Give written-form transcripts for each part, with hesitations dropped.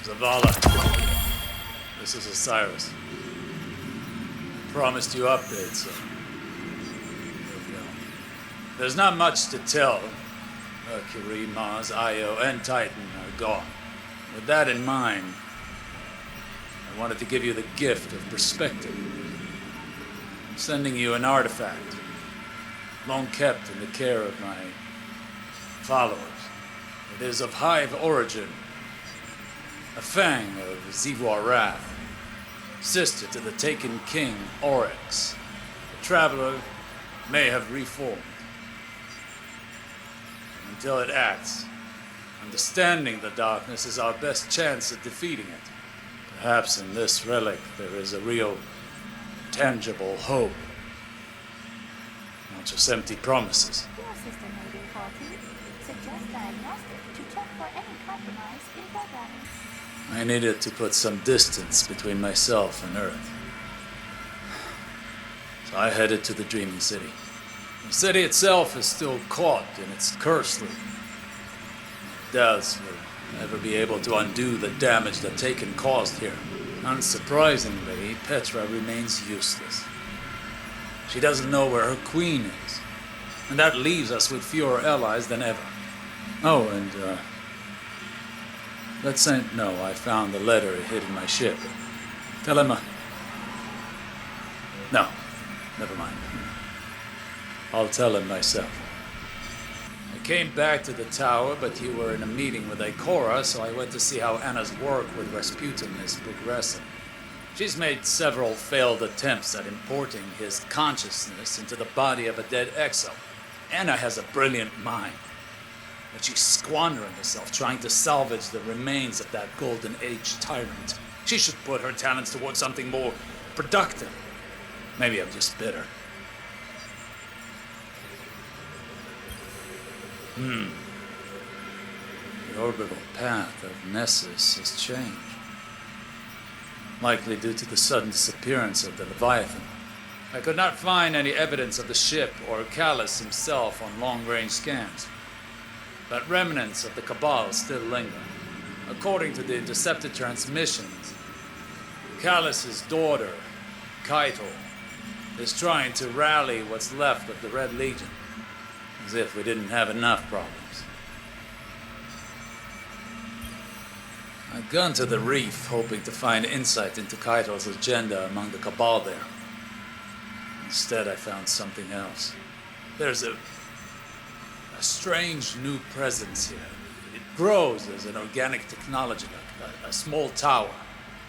Zavala, this is Osiris. I promised you updates, so here we go. There's not much to tell. Mercury, Mars, Io, and Titan are gone. With that in mind, I wanted to give you the gift of perspective. I'm sending you an artifact, long kept in the care of my followers. It is of Hive origin, a fang of Zivor Wrath, sister to the taken king Oryx. The traveler may have reformed. Until it acts, understanding the darkness is our best chance at defeating it. Perhaps in this relic there is a real, tangible hope. Not just empty promises. Your system may be faulty. Suggest diagnostic to check for any compromise in programming. I needed to put some distance between myself and Earth. So I headed to the Dreaming City. The city itself is still caught in its curse loop. Doubts will never be able to undo the damage that Taken caused here. Unsurprisingly, Petra remains useless. She doesn't know where her queen is, and that leaves us with fewer allies than ever. Oh, and, let Saint know I found the letter he hid in my ship. Tell him, no, never mind. I'll tell him myself. I came back to the tower, but you were in a meeting with Ikora, so I went to see how Anna's work with Rasputin is progressing. She's made several failed attempts at importing his consciousness into the body of a dead exo. Anna has a brilliant mind, but she's squandering herself trying to salvage the remains of that Golden Age tyrant. She should put her talents towards something more productive. Maybe I'm just bitter. The orbital path of Nessus has changed. Likely due to the sudden disappearance of the Leviathan. I could not find any evidence of the ship or Callus himself on long-range scans. But remnants of the Cabal still linger. According to the intercepted transmissions, Callus's daughter, Kaito, is trying to rally what's left of the Red Legion. As if we didn't have enough problems. I'd gone to the reef, hoping to find insight into Kaito's agenda among the Cabal there. Instead, I found something else. There's a strange new presence here. It grows as an organic technology, like a small tower.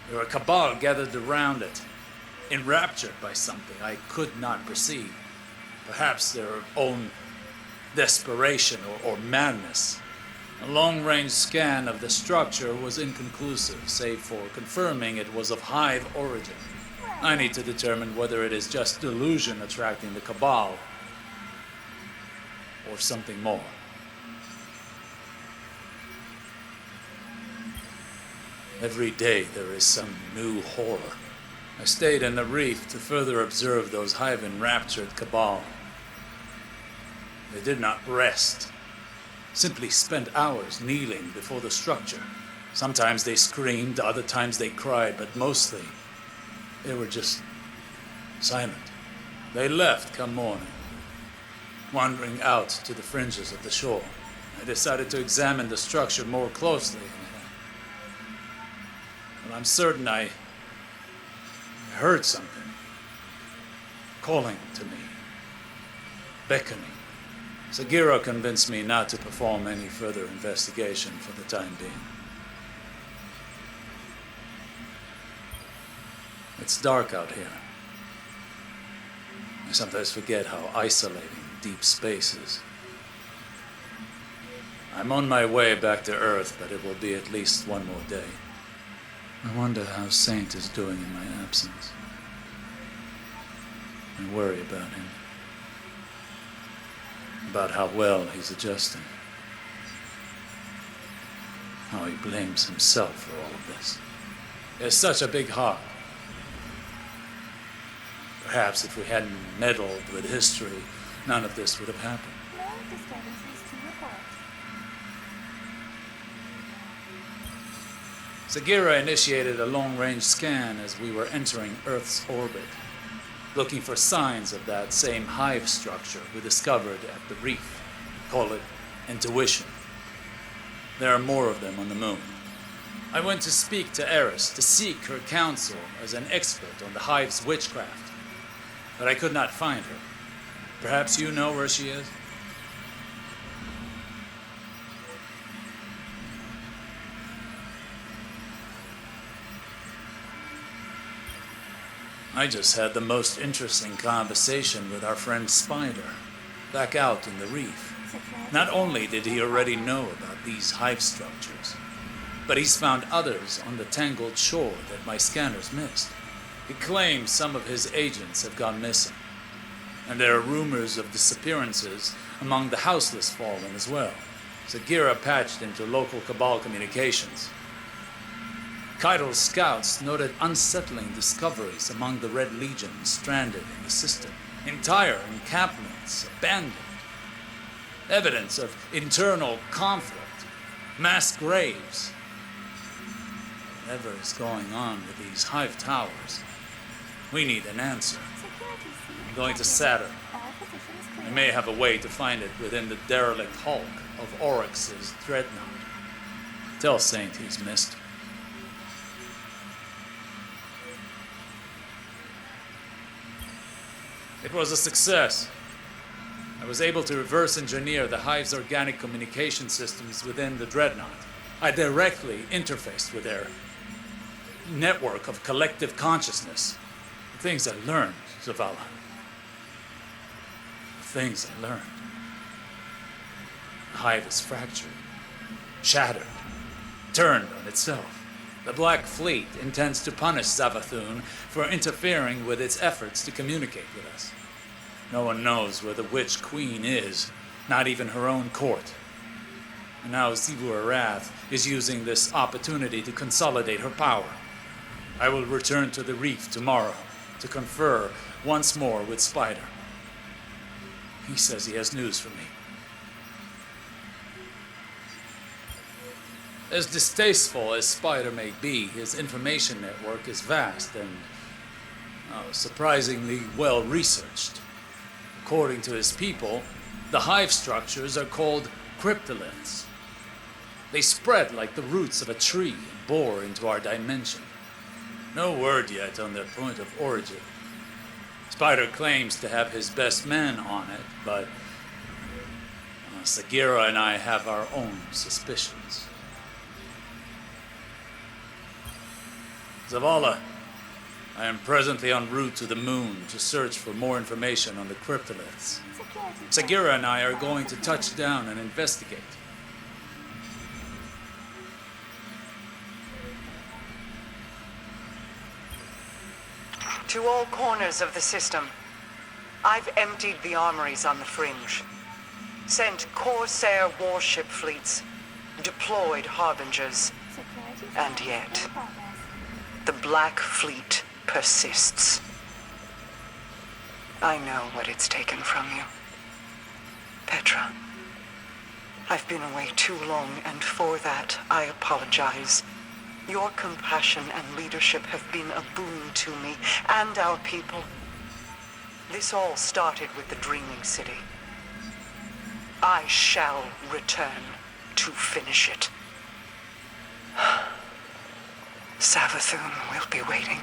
There are Cabal gathered around it, enraptured by something I could not perceive. Perhaps their own desperation or madness. A long-range scan of the structure was inconclusive, save for confirming it was of Hive origin. I need to determine whether it is just delusion attracting the Cabal, or something more. Every day there is some new horror. I stayed in the reef to further observe those Hive-enraptured Cabal. They did not rest, simply spent hours kneeling before the structure. Sometimes they screamed, other times they cried, but mostly they were just silent. They left come morning, wandering out to the fringes of the shore. I decided to examine the structure more closely. But I'm certain I heard something calling to me, beckoning. Sagiro convinced me not to perform any further investigation for the time being. It's dark out here. I sometimes forget how isolating deep space is. I'm on my way back to Earth, but it will be at least one more day. I wonder how Saint is doing in my absence. I worry about him. About how well he's adjusting. How he blames himself for all of this. He has such a big heart. Perhaps if we hadn't meddled with history, none of this would have happened. No disturbances to report. Sagira initiated a long-range scan as we were entering Earth's orbit, looking for signs of that same hive structure we discovered at the reef. Call it intuition. There are more of them on the moon. I went to speak to Eris to seek her counsel as an expert on the hive's witchcraft, but I could not find her. Perhaps you know where she is? I just had the most interesting conversation with our friend Spider, back out in the reef. Not only did he already know about these hive structures, but he's found others on the tangled shore that my scanners missed. He claims some of his agents have gone missing, and there are rumors of disappearances among the houseless fallen as well. Sagira patched into local Cabal communications. Kaido's scouts noted unsettling discoveries among the Red Legion stranded in the system. Entire encampments abandoned. Evidence of internal conflict. Mass graves. Whatever is going on with these hive towers, we need an answer. I'm going to Saturn. I may have a way to find it within the derelict hulk of Oryx's dreadnought. Tell Saint he's missed. It was a success. I was able to reverse engineer the hive's organic communication systems within the dreadnought. I directly interfaced with their network of collective consciousness. The things I learned, Zavala. The things I learned. The hive is fractured, shattered, turned on itself. The Black Fleet intends to punish Savathun for interfering with its efforts to communicate with us. No one knows where the Witch Queen is, not even her own court. And now Zivu Arath is using this opportunity to consolidate her power. I will return to the reef tomorrow to confer once more with Spider. He says he has news for me. As distasteful as Spider may be, his information network is vast and surprisingly well researched. According to his people, the hive structures are called cryptoliths. They spread like the roots of a tree and bore into our dimension. No word yet on their point of origin. Spider claims to have his best men on it, but Sagira and I have our own suspicions. Zavala, I am presently en route to the moon to search for more information on the cryptoliths. Sagira and I are going to touch down and investigate. To all corners of the system, I've emptied the armories on the fringe, sent Corsair warship fleets, deployed harbingers, and yet the Black Fleet persists. I know what it's taken from you. Petra, I've been away too long, and for that, I apologize. Your compassion and leadership have been a boon to me and our people. This all started with the Dreaming City. I shall return to finish it. Savathun will be waiting.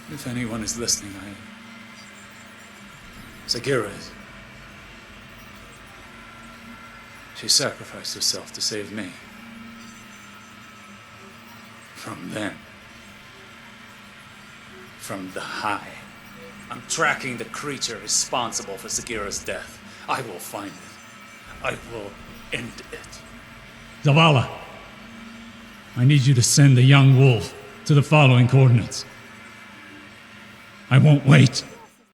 If anyone is listening, Sagira is. She sacrificed herself to save me. From them. From the High. I'm tracking the creature responsible for Sagira's death. I will find it. I will end it. Zavala, I need you to send the young wolf to the following coordinates. I won't wait.